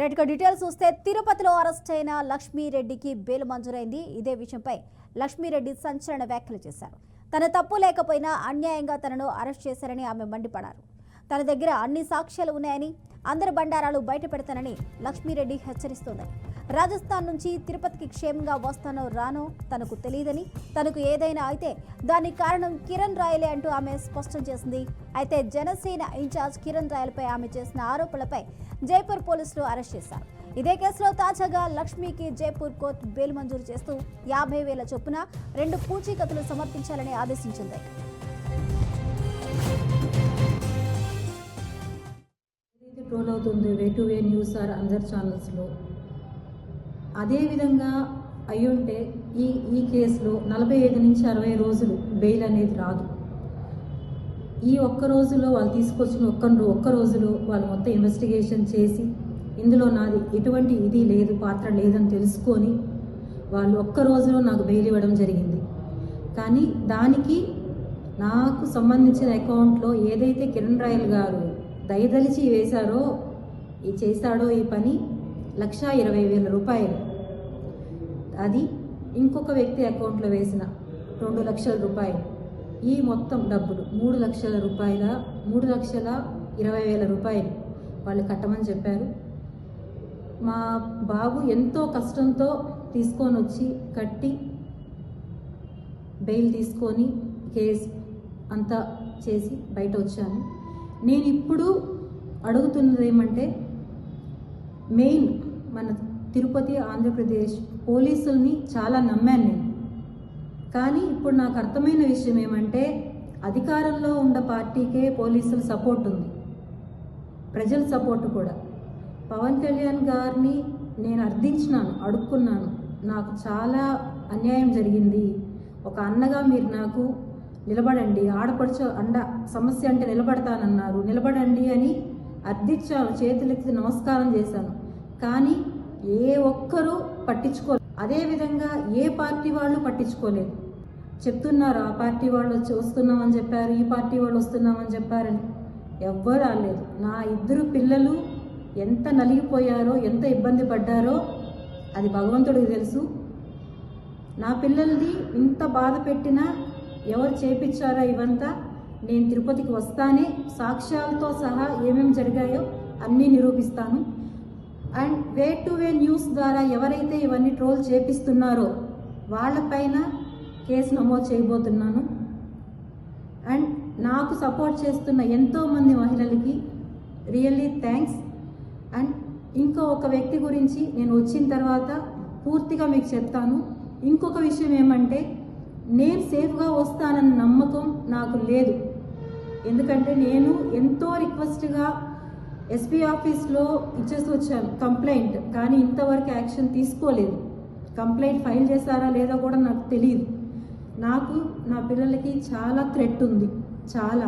రైట్గా details చూస్తే తిరుపతిలో arrest అయిన లక్ష్మీరెడ్డికి బెయిల్ మంజూరైంది. ఇదే విషయంపై లక్ష్మీరెడ్డి సంచలన వ్యాఖ్యలు చేశారు. తన తప్పు లేకపోయినా అన్యాయంగా తనను అరెస్ట్ చేశారని ఆమె మండిపడ్డారు. తన దగ్గర అన్ని సాక్ష్యాలు ఉన్నాయని, అందరి బండారాలు బయట పెడతానని లక్ష్మీరెడ్డి హెచ్చరిస్తోంది. రాజస్థాన్ నుంచి తిరుపతికి క్షేమంగా వస్తానో రానో తనకు తెలియదని, తనకు ఏదైనా అయితే దానికి కారణం కిరణ్ రాయలే అంటూ ఆమె స్పష్టం చేసింది. అయితే జనసేన ఇన్ఛార్జ్ కిరణ్ రాయలపై ఆమె చేసిన ఆరోపణలపై జైపూర్ పోలీసులు అరెస్ట్ చేశారు. ఇదే కేసులో తాజాగా లక్ష్మికి జైపూర్ కోర్టు బెయిల్ మంజూరు చేస్తూ 50,000 చొప్పున 2 పూచీకత్తులు సమర్పించాలని ఆదేశించింది. ట్రోల్ అవుతుంది way to way news or other ఛానల్స్లో. అదేవిధంగా అయ్యుంటే ఈ కేసులో 45 నుంచి 60 రోజులు బెయిల్ అనేది రాదు. ఈ ఒక్క రోజులో వాళ్ళు తీసుకొచ్చిన ఒక్క రోజులో వాళ్ళు మొత్తం ఇన్వెస్టిగేషన్ చేసి ఇందులో నాది ఎటువంటి ఇది లేదు, పాత్ర లేదని తెలుసుకొని వాళ్ళు ఒక్క రోజులో నాకు బెయిల్ ఇవ్వడం జరిగింది. కానీ దానికి నాకు సంబంధించిన అకౌంట్లో ఏదైతే కిరణ్ రాయల్ గారు దయదలిచి చేశాడో ఈ పని 1,20,000 రూపాయలు, అది ఇంకొక వ్యక్తి అకౌంట్లో వేసిన 2 లక్షల రూపాయలు, ఈ మొత్తం డబ్బులు 3,20,000 రూపాయలు వాళ్ళు కట్టమని చెప్పారు. మా బాబు ఎంతో కష్టంతో తీసుకొని వచ్చి కట్టి బెయిల్ తీసుకొని కేసు అంతా చేసి బయట వచ్చాను. నేను ఇప్పుడు అడుగుతున్నది ఏమంటే, మెయిన్ మన తిరుపతి ఆంధ్రప్రదేశ్ పోలీసుల్ని చాలా నమ్మాను నేను. కానీ ఇప్పుడు నాకు అర్థమైన విషయం ఏమంటే, అధికారంలో ఉన్న పార్టీకే పోలీసుల సపోర్ట్ ఉంది, ప్రజల సపోర్ట్ కూడా. పవన్ కళ్యాణ్ గారిని నేను అడుక్కున్నాను, నాకు చాలా అన్యాయం జరిగింది, ఒక అన్నగా మీరు నాకు నిలబడండి, ఆడపడుచు సమస్య అంటే నిలబడతానన్నారు, నిలబడండి అని అర్థించాను, చేతులెత్తి నమస్కారం చేశాను. కానీ ఏ ఒక్కరూ పట్టించుకోలేదు. అదేవిధంగా ఏ పార్టీ వాళ్ళు పట్టించుకోలేదు. చెప్తున్నారు ఆ పార్టీ వాళ్ళు వస్తున్నామని చెప్పారు, ఈ పార్టీ వాళ్ళు వస్తున్నామని చెప్పారని. ఎవ్వరు రాలేదు. నా 2 పిల్లలు ఎంత నలిగిపోయారో, ఎంత ఇబ్బంది పడ్డారో అది భగవంతుడికి తెలుసు. నా పిల్లల్ని ఇంత బాధ పెట్టినా ఎవరు చేపించారో ఇవంతా నేను తిరుపతికి వస్తానే సాక్ష్యాలతో సహా ఏమేమి జరిగాయో అన్నీ నిరూపిస్తాను. And way to way news ద్వారా ఎవరైతే ఇవన్నీ ట్రోల్ చేపిస్తున్నారో వాళ్ళపైన కేసు నమోదు చేయబోతున్నాను. అండ్ నాకు సపోర్ట్ చేస్తున్న ఎంతోమంది మహిళలకి రియల్లీ థ్యాంక్స్. అండ్ ఒక వ్యక్తి గురించి నేను వచ్చిన తర్వాత పూర్తిగా మీకు చెప్తాను. ఇంకొక విషయం ఏమంటే, నేను సేఫ్గా వస్తానన్న నమ్మకం నాకు లేదు. ఎందుకంటే నేను ఎంతో రిక్వెస్ట్గా ఎస్పీ ఆఫీస్లో ఇచ్చేసి వచ్చాను కంప్లైంట్, కానీ ఇంతవరకు యాక్షన్ తీసుకోలేదు. కంప్లైంట్ ఫైల్ చేశారా లేదా కూడా నాకు తెలియదు. నాకు నా పిల్లలకి చాలా థ్రెట్ ఉంది, చాలా.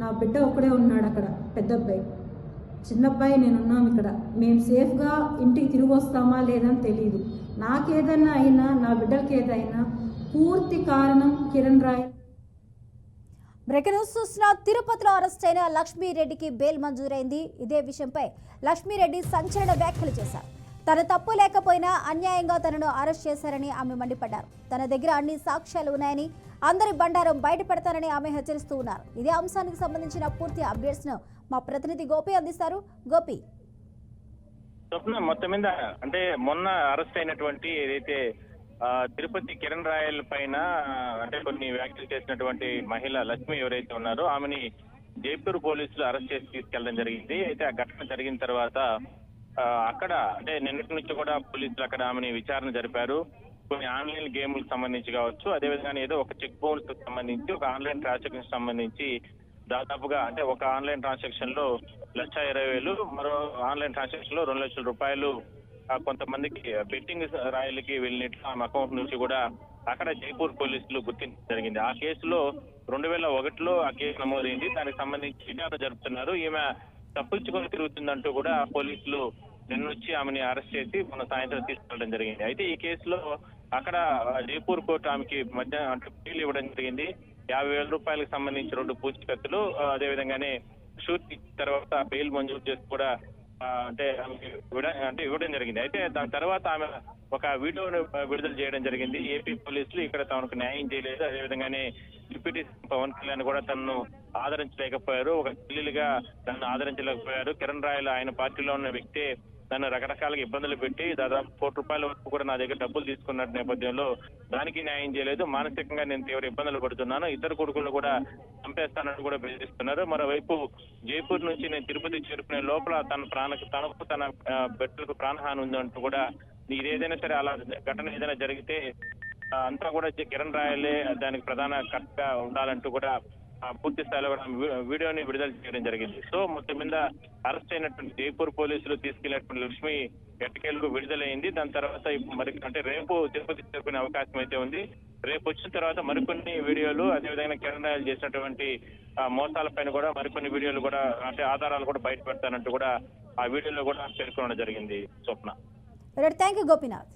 నా బిడ్డ ఒక్కడే ఉన్నాడు అక్కడ, పెద్ద అబ్బాయి, చిన్నబ్బాయి నేనున్నాం ఇక్కడ. మేము సేఫ్గా ఇంటికి తిరిగి వస్తామా లేదని తెలియదు. నాకేదైనా అయినా, నా బిడ్డలకి ఏదైనా పూర్తి కారణం కిరణ్ రాయ్. బ్రేకింగ్ న్యూస్ చూసిన తిరుపతిలో అరెస్ట్ అయిన లక్ష్మీరెడ్డికి బెయిల్ మంజూరైంది. ఇదే విషయంపై లక్ష్మీరెడ్డి సంచలన వ్యాఖ్యలు చేశారు. తన తప్పు లేకపోయినా అన్యాయంగా తనను అరెస్ట్ చేశారని ఆమె మండిపడ్డారు. తన దగ్గర అన్ని సాక్ష్యాలు ఉన్నాయని, అందరి బండారం బయట పెడతానని ఆమె హెచ్చరిస్తూ ఉన్నారు. ఇదే అంశానికి సంబంధించిన పూర్తి అప్డేట్స్ ను మా ప్రతినిధి గోపి అందిస్తారు. గోపి, మొత్తం మీద అంటే మొన్న అరెస్ట్ అయినటువంటి ఏదైతే తిరుపతి కిరణ్ రాయల్ పైన అంటే కొన్ని వ్యాఖ్యలు చేసినటువంటి మహిళ లక్ష్మి ఎవరైతే ఉన్నారో ఆమెని జైపూర్ పోలీసులు అరెస్ట్ చేసి తీసుకెళ్లడం జరిగింది. అయితే ఆ ఘటన జరిగిన తర్వాత అక్కడ అంటే నిన్నటి నుంచి కూడా పోలీసులు అక్కడ ఆమెని విచారణ జరిపారు. కొన్ని ఆన్లైన్ గేములకు సంబంధించి కావచ్చు, అదేవిధంగా ఏదో ఒక చెక్ బౌన్స్ సంబంధించి, ఒక ఆన్లైన్ ట్రాన్సాక్షన్ సంబంధించి దాదాపుగా అంటే ఒక ఆన్లైన్ ట్రాన్సాక్షన్ లో 1,20,000, మరో ఆన్లైన్ ట్రాన్సాక్షన్ లో 2 లక్షల రూపాయలు కొంతమందికి బెట్టింగ్ రాయలకి వెళ్ళినట్లు ఆమె అకౌంట్ నుంచి కూడా అక్కడ జైపూర్ పోలీసులు గుర్తించడం జరిగింది. ఆ కేసులో 2001లో ఆ కేసు నమోదైంది. దానికి సంబంధించి విచారణ జరుపుతున్నారు. ఈమె తప్పించుకొని తిరుగుతుందంటూ కూడా పోలీసులు నిన్నొచ్చి ఆమెని అరెస్ట్ చేసి మొన్న సాయంత్రం తీసుకెళ్లడం జరిగింది. అయితే ఈ కేసులో అక్కడ జైపూర్ కోర్టు ఆమెకి మధ్య అంటే బెయిల్ ఇవ్వడం జరిగింది. 50,000 రూపాయలకు సంబంధించి 2 పూచీకత్తులు, అదేవిధంగానే షూట్ ఇచ్చిన తర్వాత బెయిల్ మంజూరు చేసి కూడా అంటే అంటే ఇవ్వడం జరిగింది. అయితే దాని తర్వాత ఆమె ఒక వీడియోను విడుదల చేయడం జరిగింది. ఏపీ పోలీసులు ఇక్కడ తనకు న్యాయం చేయలేదు, అదేవిధంగానే డిప్యూటీ సీఎం పవన్ కళ్యాణ్ కూడా తనను ఆదరించలేకపోయారు, ఒక చెల్లెలుగా తనను ఆదరించలేకపోయారు. కిరణ్ రాయల్ ఆయన పార్టీలో ఉన్న వ్యక్తే నన్ను రకరకాలుగా ఇబ్బందులు పెట్టి దాదాపు ₹1 వరకు కూడా నా దగ్గర డబ్బులు తీసుకున్న నేపథ్యంలో దానికి న్యాయం చేయలేదు, మానసికంగా నేను తీవ్ర ఇబ్బందులు పడుతున్నాను, ఇద్దరు కొడుకులు కూడా చంపేస్తానని కూడా బెదిరిస్తున్నారు. మరోవైపు జైపూర్ నుంచి నేను తిరుపతి చేరుకునే లోపల తనకు తన బిడ్డలకు ప్రాణహాని ఉందంటూ కూడా ఇదేదైనా సరే అలా ఘటన ఏదైనా జరిగితే అంతా కూడా కిరణ్ రాయలే దానికి ప్రధాన కర్తగా ఉండాలంటూ కూడా పూర్తి స్థాయిలో వీడియోని విడుదల చేయడం జరిగింది. సో మొత్తం మీద అరెస్ట్ అయినటువంటి జైపూర్ పోలీసులు తీసుకెళ్లినటువంటి లక్ష్మి ఎట్టకేలకు విడుదలైంది. దాని తర్వాత మరి అంటే రేపు తిరుపతి చేరుకునే అవకాశం అయితే ఉంది. రేపు వచ్చిన తర్వాత మరికొన్ని వీడియోలు, అదేవిధంగా కిరణ్ రాయల్ చేసినటువంటి మోసాల పైన కూడా మరికొన్ని వీడియోలు కూడా అంటే ఆధారాలు కూడా బయట పెడతానంటూ కూడా ఆ వీడియోలో కూడా పేర్కొనడం జరిగింది. స్వప్న. Thank you Gopinath.